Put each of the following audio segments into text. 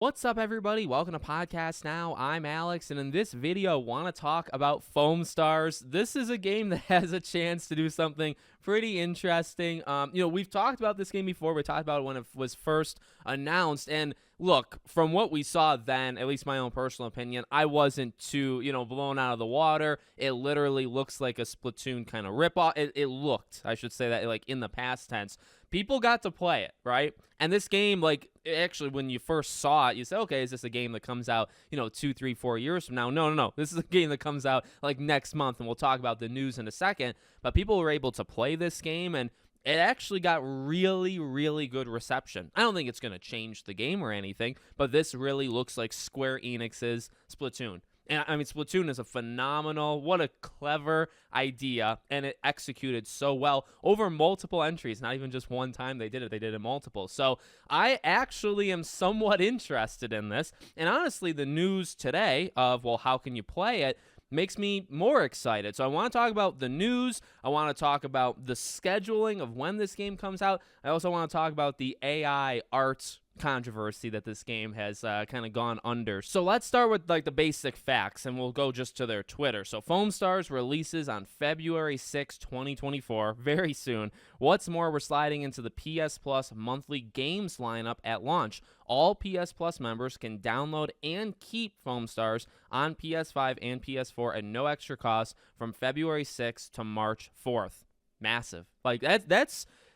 What's up, everybody? Welcome to Podcast Now. I'm Alex, and in this video, want to talk about Foamstars. This is a game that has a chance to do something pretty interesting. We've talked about this game before. We talked about it when it was first announced, and look, from what we saw then, at least my own personal opinion, I wasn't too, blown out of the water. It literally looks like a Splatoon kind of ripoff. It looked, I should say that, like in the past tense. People got to play it, right? And this game, actually, when you first saw it, you said, okay, is this a game that comes out, 2, 3, 4 years from now? No. This is a game that comes out, next month, and we'll talk about the news in a second. But people were able to play this game, and it actually got really, really good reception. I don't think it's going to change the game or anything, but this really looks like Square Enix's Splatoon. And I mean, Splatoon is a phenomenal, what a clever idea, and it executed so well over multiple entries. Not even just one time they did it multiple. So I actually am somewhat interested in this. And honestly, the news today of, well, how can you play it, makes me more excited. So I want to talk about the news. I want to talk about the scheduling of when this game comes out. I also want to talk about the AI art controversy that this game has kind of gone under. So let's start with the basic facts, and we'll go just to their Twitter. So Foamstars releases on February 6, 2024, very soon. What's more, we're sliding into the PS Plus monthly games lineup at launch. All PS Plus members can download and keep Foamstars on PS5 and PS4 at no extra cost from February 6th to March 4th. Massive.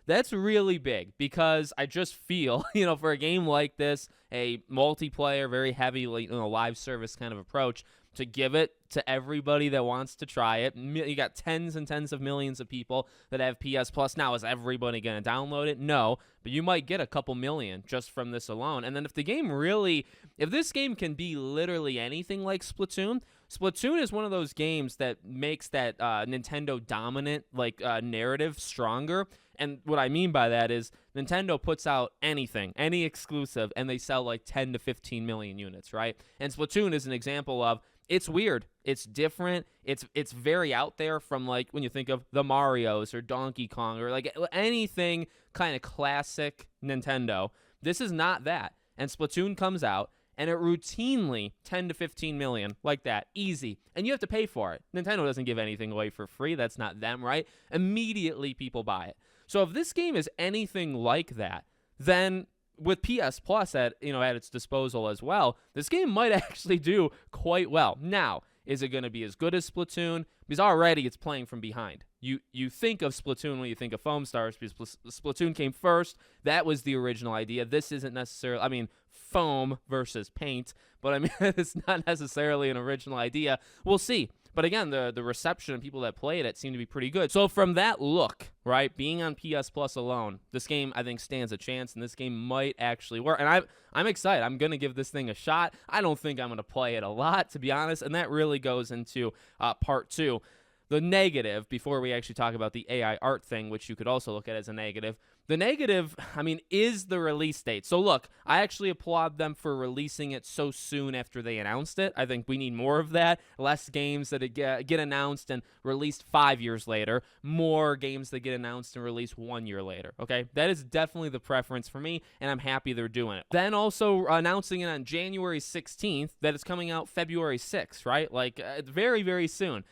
That's really big, because I just feel, for a game like this, a multiplayer, very heavy, live service kind of approach, to give it to everybody that wants to try it. You got tens and tens of millions of people that have PS Plus. Now, is everybody going to download it? No, but you might get a couple million just from this alone. And then if this game can be literally anything like Splatoon is one of those games that makes that Nintendo dominant narrative stronger. And what I mean by that is Nintendo puts out anything, any exclusive, and they sell 10 to 15 million units, right? And Splatoon is an example of, it's weird, it's different, it's very out there from when you think of the Marios or Donkey Kong or anything kind of classic Nintendo. This is not that. And Splatoon comes out, and it routinely 10 to 15 million, like that, easy. And you have to pay for it. Nintendo doesn't give anything away for free. That's not them, right? Immediately people buy it. So if this game is anything like that, then with PS Plus at its disposal as well, this game might actually do quite well. Now, is it going to be as good as Splatoon? Because already it's playing from behind. You think of Splatoon when you think of Foamstars, because Splatoon came first. That was the original idea. This isn't necessarily, foam versus paint, but it's not necessarily an original idea. We'll see. But again, the reception and people that played it seem to be pretty good. So from that look, right, being on PS Plus alone, this game, I think, stands a chance, and this game might actually work. And I'm excited. I'm going to give this thing a shot. I don't think I'm going to play it a lot, to be honest, and that really goes into part two. The negative, before we actually talk about the AI art thing, which you could also look at as a negative, the negative, is the release date. So look, I actually applaud them for releasing it so soon after they announced it. I think we need more of that. Less games that get announced and released 5 years later. More games that get announced and released 1 year later, okay? That is definitely the preference for me, and I'm happy they're doing it. Then also announcing it on January 16th, that it's coming out February 6th, right? Very, very soon.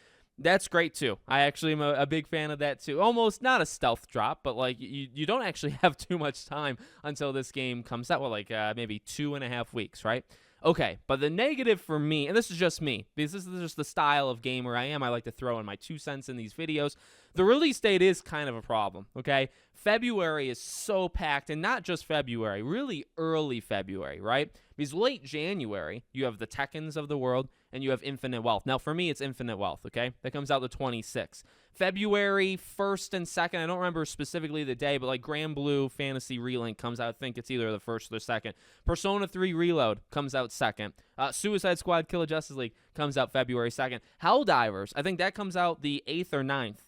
That's great, too. I actually am a big fan of that, too. Almost not a stealth drop, but, you don't actually have too much time until this game comes out. Well, maybe 2.5 weeks, right? Okay, but the negative for me, and this is just me, because this is just the style of gamer I am. I like to throw in my 2 cents in these videos. The release date is kind of a problem, okay? February is so packed, and not just February, really early February, right? Because late January, you have the Tekkens of the world, and you have Infinite Wealth. Now, for me, it's Infinite Wealth, okay? That comes out the 26th. February 1st and 2nd, I don't remember specifically the day, but Grand Blue Fantasy Relink comes out. I think it's either the 1st or the 2nd. Persona 3 Reload comes out 2nd. Suicide Squad Kill of Justice League comes out February 2nd. Helldivers, I think that comes out the 8th or 9th.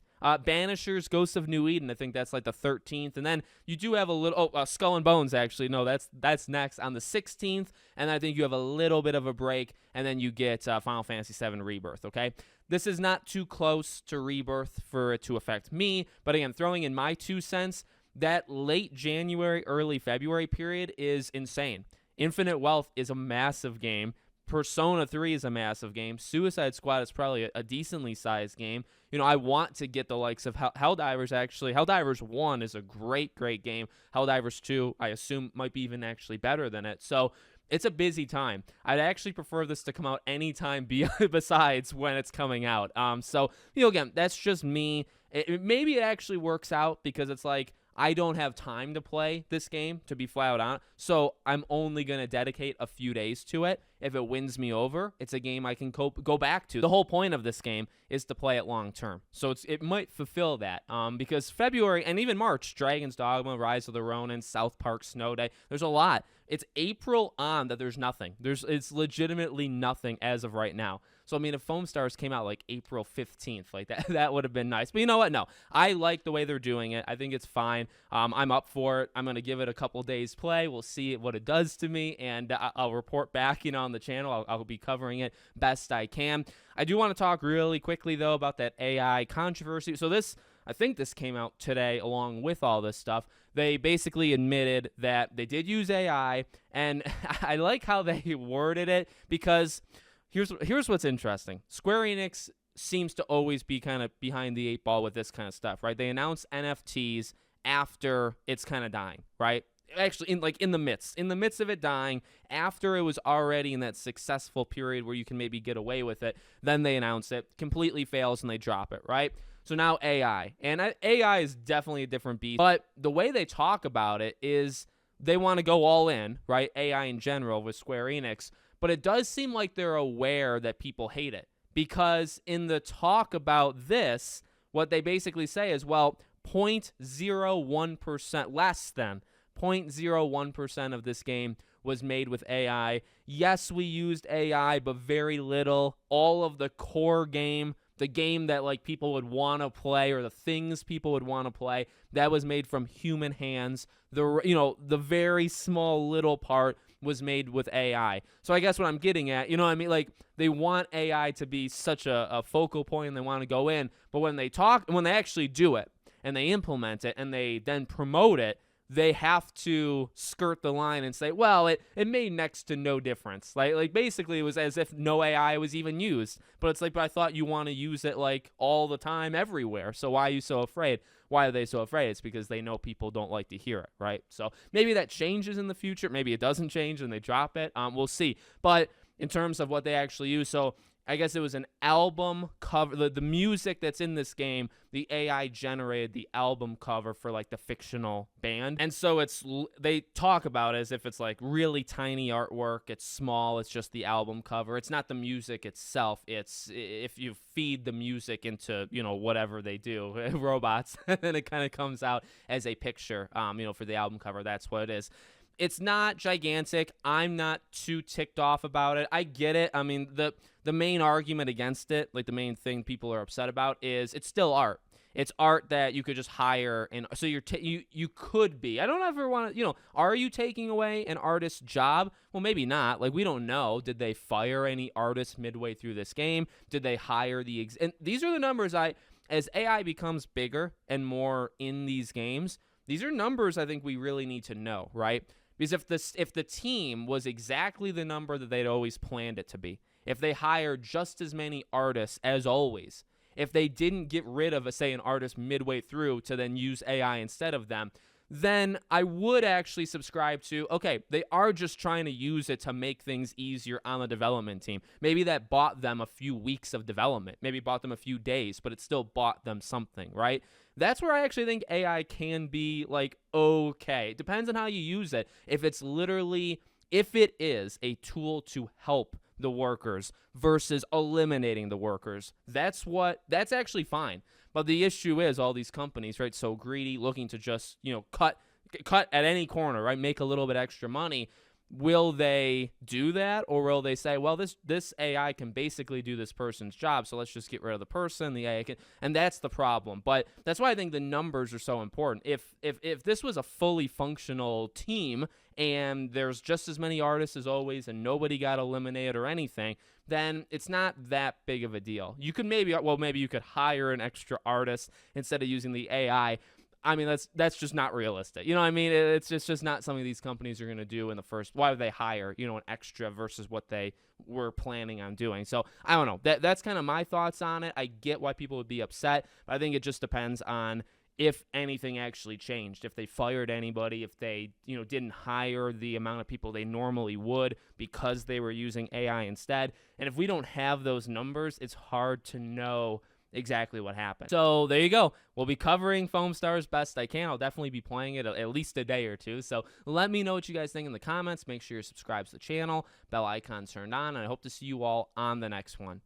Banishers, Ghosts of New Eden, I think that's the 13th. And then you do have a little, Skull and Bones, actually. No, that's next on the 16th. And I think you have a little bit of a break. And then you get Final Fantasy VII Rebirth, okay? This is not too close to Rebirth for it to affect me. But again, throwing in my 2 cents, that late January, early February period is insane. Infinite Wealth is a massive game. Persona 3 is a massive game. Suicide Squad is probably a decently sized game. I want to get the likes of Helldivers, actually. Helldivers 1 is a great, great game. Helldivers 2, I assume, might be even actually better than it. So it's a busy time. I'd actually prefer this to come out anytime besides when it's coming out. So, again, that's just me. Maybe it actually works out because it's like, I don't have time to play this game, to be flat out honest, so I'm only going to dedicate a few days to it. If it wins me over, it's a game I can go back to. The whole point of this game is to play it long term, so it might fulfill that, because February and even March, Dragon's Dogma, Rise of the Ronin, South Park Snow Day, there's a lot. It's April on that there's nothing. It's legitimately nothing as of right now. So, I mean, if Foamstars came out like April 15th, like that would have been nice. But you know what? No, I like the way they're doing it. I think it's fine. I'm up for it. I'm going to give it a couple days play. We'll see what it does to me, and I'll report back, on the channel. I'll be covering it best I can. I do want to talk really quickly, though, about that AI controversy. So I think this came out today along with all this stuff. They basically admitted that they did use AI, and I like how they worded it because here's what's interesting. Square Enix seems to always be kind of behind the eight ball with this kind of stuff, right? They announce NFTs after it's kind of dying, right? Actually, in the midst of it dying, after it was already in that successful period where you can maybe get away with it, then they announce it, completely fails, and they drop it, right? So now AI. And AI is definitely a different beast. But the way they talk about it is they want to go all in, right? AI in general with Square Enix. But it does seem like they're aware that people hate it. Because in the talk about this, what they basically say is, well, 0.01%, less than 0.01% of this game was made with AI. Yes, we used AI, but very little. All of the core game, the game that like people would want to play, or the things people would want to play, that was made from human hands. The very small little part was made with AI. So I guess what I'm getting at, like they want AI to be such a focal point, and they want to go in, but when they actually do it and they implement it and they then promote it, they have to skirt the line and say, well, it made next to no difference. Like basically it was as if no AI was even used. But it's like, but I thought you want to use it like all the time everywhere. So why are you so afraid? Why are they so afraid? It's because they know people don't like to hear it, right? So maybe that changes in the future. Maybe it doesn't change and they drop it. We'll see. But in terms of what they actually use, so I guess it was an album cover. The music that's in this game, the AI generated the album cover for like the fictional band. And so they talk about it as if it's like really tiny artwork. It's small. It's just the album cover. It's not the music itself. It's if you feed the music into, whatever they do, robots, then it kind of comes out as a picture, for the album cover. That's what it is. It's not gigantic. I'm not too ticked off about it. I get it. I mean, the main argument against it, like the main thing people are upset about, is it's still art. It's art that you could just hire, and so you could be. I don't ever want to, are you taking away an artist's job? Well, maybe not. Like, we don't know. Did they fire any artists midway through this game? Did they hire and these are the numbers as AI becomes bigger and more in these games, these are numbers I think we really need to know, right? Because if the team was exactly the number that they'd always planned it to be, if they hired just as many artists as always, if they didn't get rid of, say, an artist midway through to then use AI instead of them, then I would actually subscribe to, okay, they are just trying to use it to make things easier on the development team. Maybe that bought them a few weeks of development. Maybe bought them a few days, but it still bought them something, right? That's where I actually think AI can be, like, okay. It depends on how you use it. If it is a tool to help the workers versus eliminating the workers, that's actually fine. But the issue is all these companies, right, so greedy, looking to just, cut at any corner, right, make a little bit extra money. Will they do that, or will they say, well, this AI can basically do this person's job, so let's just get rid of the person, the AI can, and that's the problem. But that's why I think the numbers are so important. If this was a fully functional team and there's just as many artists as always and nobody got eliminated or anything, then it's not that big of a deal. You could maybe you could hire an extra artist instead of using the AI. I mean, that's just not realistic. You know what I mean? It's just not something these companies are going to do in the first. Why would they hire, an extra versus what they were planning on doing? So I don't know. That's kind of my thoughts on it. I get why people would be upset, but I think it just depends on if anything actually changed, if they fired anybody, if they, didn't hire the amount of people they normally would because they were using AI instead. And if we don't have those numbers, it's hard to know exactly what happened. So there you go. We'll be covering Foamstars best I can. I'll definitely be playing it at least a day or two. So let me know what you guys think in the comments. Make sure you're subscribed to the channel, bell icon turned on, and I hope to see you all on the next one.